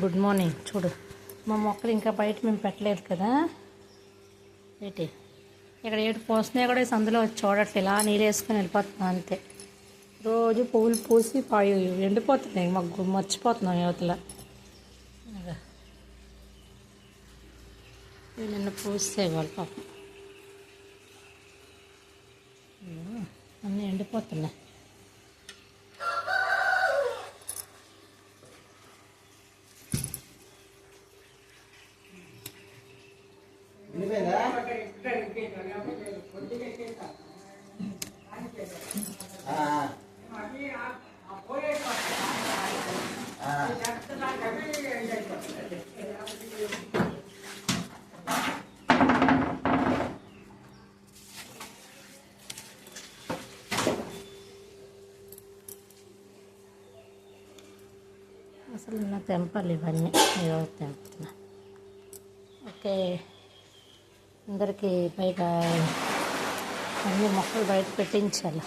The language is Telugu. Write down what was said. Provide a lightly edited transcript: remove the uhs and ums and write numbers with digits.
Good morning. చూడు, మా మొక్కలు ఇంకా బయట మేము పెట్టలేదు కదా. ఏంటి ఇక్కడ ఏడు పోస్తున్నాయి కూడా సందులో వచ్చి చూడట్లే, ఇలా నీళ్ళు వేసుకొని వెళ్ళిపోతున్నాం అంతే. రోజు పువ్వులు పూసి పాయి ఎండిపోతున్నాయి, మాకు మర్చిపోతున్నాం యువతల. నిన్న పూస్తే వాళ్ళు పాపం అన్నీ ఎండిపోతున్నాయి. అసలు నా తెంపాలి ఇవన్నీ, ఈరోజు తెంపుతున్నా. ఓకే, అందరికీ పైగా అన్ని మొక్కలు బయట పెట్టించాలి.